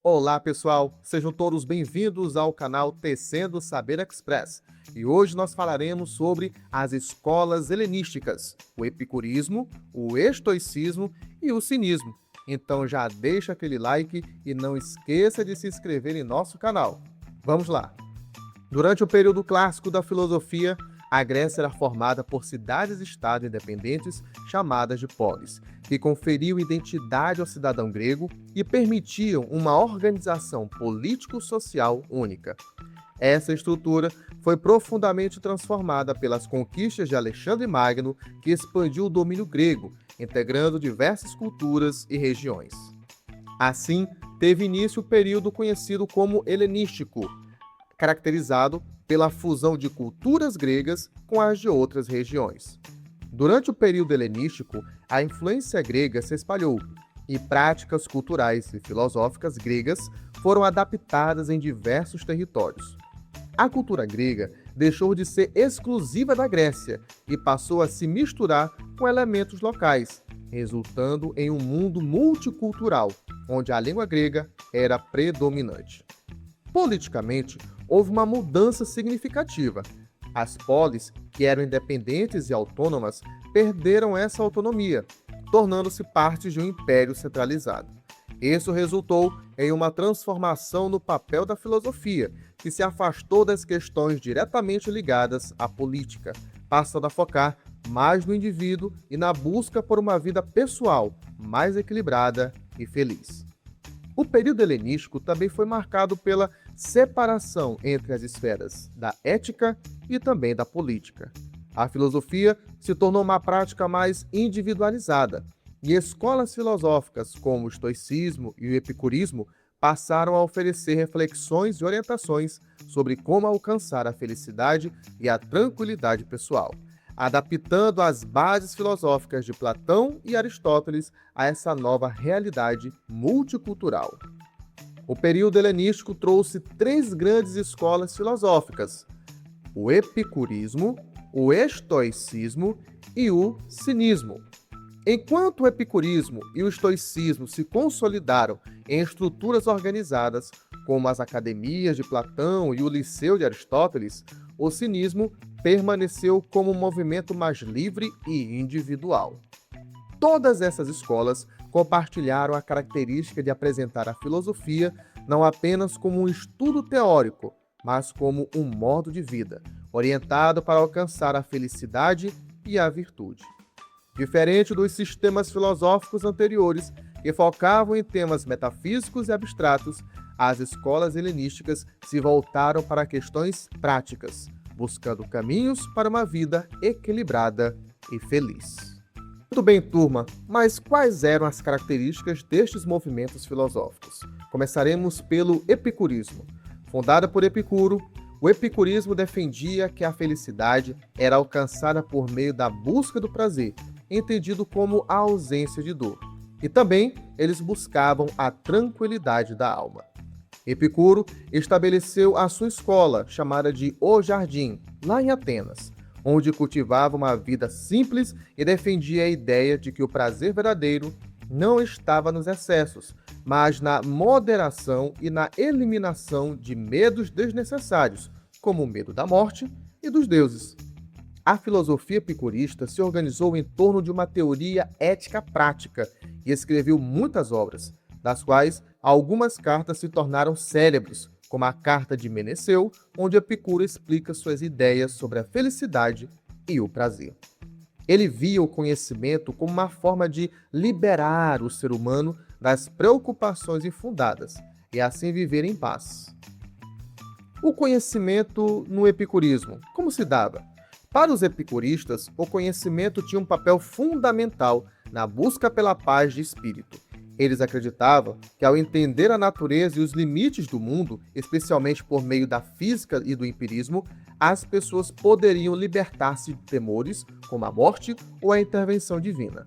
Olá, pessoal! Sejam todos bem-vindos ao canal Tecendo Saber Express. E hoje nós falaremos sobre as escolas helenísticas, o epicurismo, o estoicismo e o cinismo. Então já deixa aquele like e não esqueça de se inscrever em nosso canal. Vamos lá! Durante o período clássico da filosofia, a Grécia era formada por cidades-estado independentes chamadas de polis, que conferiam identidade ao cidadão grego e permitiam uma organização político-social única. Essa estrutura foi profundamente transformada pelas conquistas de Alexandre Magno, que expandiu o domínio grego, integrando diversas culturas e regiões. Assim, teve início o período conhecido como helenístico, caracterizado pela fusão de culturas gregas com as de outras regiões. Durante o período helenístico, a influência grega se espalhou e práticas culturais e filosóficas gregas foram adaptadas em diversos territórios. A cultura grega deixou de ser exclusiva da Grécia e passou a se misturar com elementos locais, resultando em um mundo multicultural, onde a língua grega era predominante. Politicamente, houve uma mudança significativa. As polis, que eram independentes e autônomas, perderam essa autonomia, tornando-se parte de um império centralizado. Isso resultou em uma transformação no papel da filosofia, que se afastou das questões diretamente ligadas à política, passando a focar mais no indivíduo e na busca por uma vida pessoal mais equilibrada e feliz. O período helenístico também foi marcado pela separação entre as esferas da ética e também da política. A filosofia se tornou uma prática mais individualizada, e escolas filosóficas como o estoicismo e o epicurismo passaram a oferecer reflexões e orientações sobre como alcançar a felicidade e a tranquilidade pessoal, adaptando as bases filosóficas de Platão e Aristóteles a essa nova realidade multicultural. O período helenístico trouxe três grandes escolas filosóficas: o epicurismo, o estoicismo e o cinismo. Enquanto o epicurismo e o estoicismo se consolidaram em estruturas organizadas, como as academias de Platão e o Liceu de Aristóteles, o cinismo permaneceu como um movimento mais livre e individual. Todas essas escolas compartilharam a característica de apresentar a filosofia não apenas como um estudo teórico, mas como um modo de vida, orientado para alcançar a felicidade e a virtude. Diferente dos sistemas filosóficos anteriores, que focavam em temas metafísicos e abstratos, as escolas helenísticas se voltaram para questões práticas, buscando caminhos para uma vida equilibrada e feliz. Muito bem, turma, mas quais eram as características destes movimentos filosóficos? Começaremos pelo epicurismo. Fundado por Epicuro, o epicurismo defendia que a felicidade era alcançada por meio da busca do prazer, entendido como a ausência de dor. E também eles buscavam a tranquilidade da alma. Epicuro estabeleceu a sua escola, chamada de O Jardim, lá em Atenas, onde cultivava uma vida simples e defendia a ideia de que o prazer verdadeiro não estava nos excessos, mas na moderação e na eliminação de medos desnecessários, como o medo da morte e dos deuses. A filosofia epicurista se organizou em torno de uma teoria ética prática e escreveu muitas obras, das quais algumas cartas se tornaram célebres, como a Carta de Meneceu, onde Epicuro explica suas ideias sobre a felicidade e o prazer. Ele via o conhecimento como uma forma de liberar o ser humano das preocupações infundadas e assim viver em paz. O conhecimento no epicurismo, como se dava? Para os epicuristas, o conhecimento tinha um papel fundamental na busca pela paz de espírito. Eles acreditavam que, ao entender a natureza e os limites do mundo, especialmente por meio da física e do empirismo, as pessoas poderiam libertar-se de temores, como a morte ou a intervenção divina.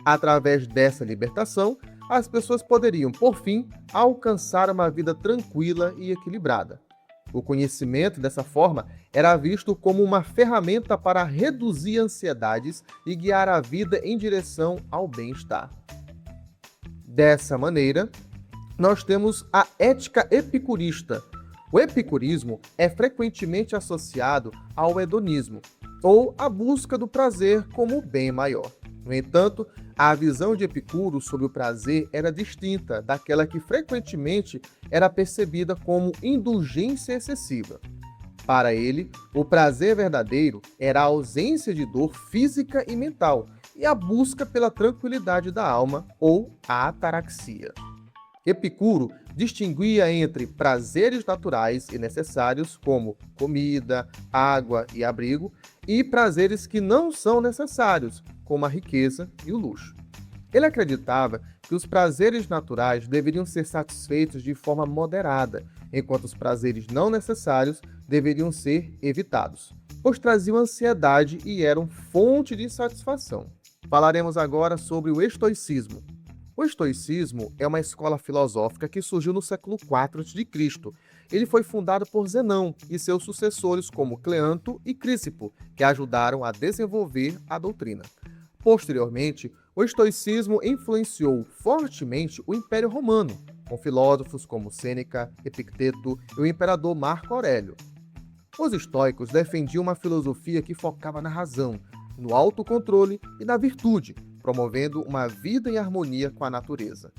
Através dessa libertação, as pessoas poderiam, por fim, alcançar uma vida tranquila e equilibrada. O conhecimento, dessa forma, era visto como uma ferramenta para reduzir ansiedades e guiar a vida em direção ao bem-estar. Dessa maneira, nós temos a ética epicurista. O epicurismo é frequentemente associado ao hedonismo, ou à busca do prazer como bem maior. No entanto, a visão de Epicuro sobre o prazer era distinta daquela que frequentemente era percebida como indulgência excessiva. Para ele, o prazer verdadeiro era a ausência de dor física e mental e a busca pela tranquilidade da alma, ou a ataraxia. Epicuro distinguia entre prazeres naturais e necessários, como comida, água e abrigo, e prazeres que não são necessários, como a riqueza e o luxo. Ele acreditava que os prazeres naturais deveriam ser satisfeitos de forma moderada, enquanto os prazeres não necessários deveriam ser evitados, pois traziam ansiedade e eram fonte de insatisfação. Falaremos agora sobre o estoicismo. O estoicismo é uma escola filosófica que surgiu no século IV a.C. Ele foi fundado por Zenão e seus sucessores como Cleanto e Crícipo, que ajudaram a desenvolver a doutrina. Posteriormente, o estoicismo influenciou fortemente o Império Romano, com filósofos como Sêneca, Epicteto e o imperador Marco Aurélio. Os estoicos defendiam uma filosofia que focava na razão, no autocontrole e na virtude, promovendo uma vida em harmonia com a natureza.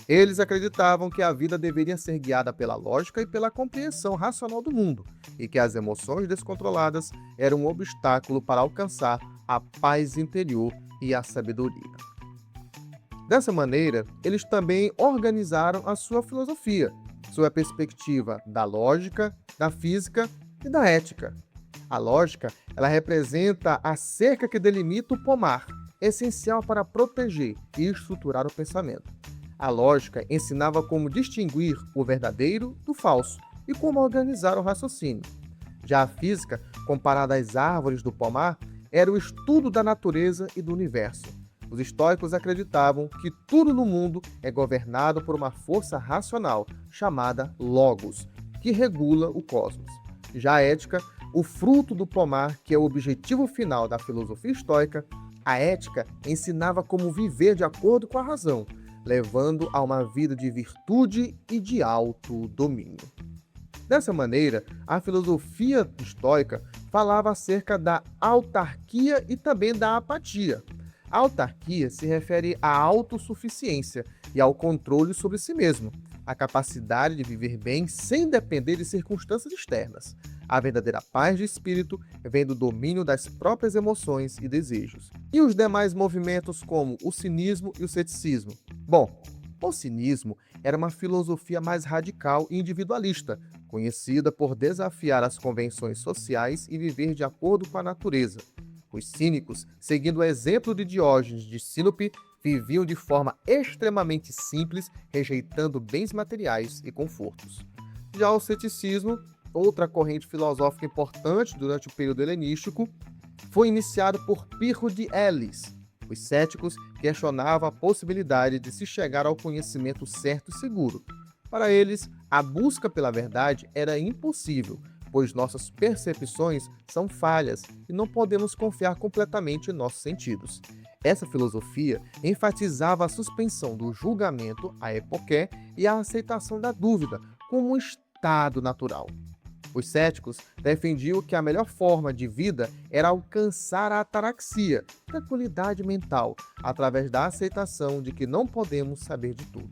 Eles acreditavam que a vida deveria ser guiada pela lógica e pela compreensão racional do mundo, e que as emoções descontroladas eram um obstáculo para alcançar a paz interior e a sabedoria. Dessa maneira, eles também organizaram a sua filosofia, sob a perspectiva da lógica, da física e da ética. A lógica, ela representa a cerca que delimita o pomar, essencial para proteger e estruturar o pensamento. A lógica ensinava como distinguir o verdadeiro do falso e como organizar o raciocínio. Já a física, comparada às árvores do pomar, era o estudo da natureza e do universo. Os estoicos acreditavam que tudo no mundo é governado por uma força racional, chamada Logos, que regula o cosmos. Já a ética, o fruto do pomar, que é o objetivo final da filosofia estoica, a ética ensinava como viver de acordo com a razão, levando a uma vida de virtude e de autodomínio. Dessa maneira, a filosofia estoica falava acerca da autarquia e também da apatia. A autarquia se refere à autossuficiência e ao controle sobre si mesmo, a capacidade de viver bem sem depender de circunstâncias externas. A verdadeira paz de espírito vem do domínio das próprias emoções e desejos. E os demais movimentos como o cinismo e o ceticismo? Bom, o cinismo era uma filosofia mais radical e individualista, conhecida por desafiar as convenções sociais e viver de acordo com a natureza. Os cínicos, seguindo o exemplo de Diógenes de Sinope, viviam de forma extremamente simples, rejeitando bens materiais e confortos. Já o ceticismo, outra corrente filosófica importante durante o período helenístico, foi iniciado por Pirro de Elis. Os céticos questionavam a possibilidade de se chegar ao conhecimento certo e seguro. Para eles, a busca pela verdade era impossível, pois nossas percepções são falhas e não podemos confiar completamente em nossos sentidos. Essa filosofia enfatizava a suspensão do julgamento, a epoché, e a aceitação da dúvida como um estado natural. Os céticos defendiam que a melhor forma de vida era alcançar a ataraxia, tranquilidade mental, através da aceitação de que não podemos saber de tudo.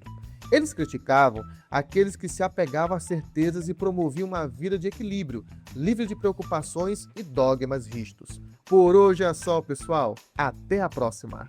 Eles criticavam aqueles que se apegavam a certezas e promoviam uma vida de equilíbrio, livre de preocupações e dogmas rígidos. Por hoje é só, pessoal. Até a próxima!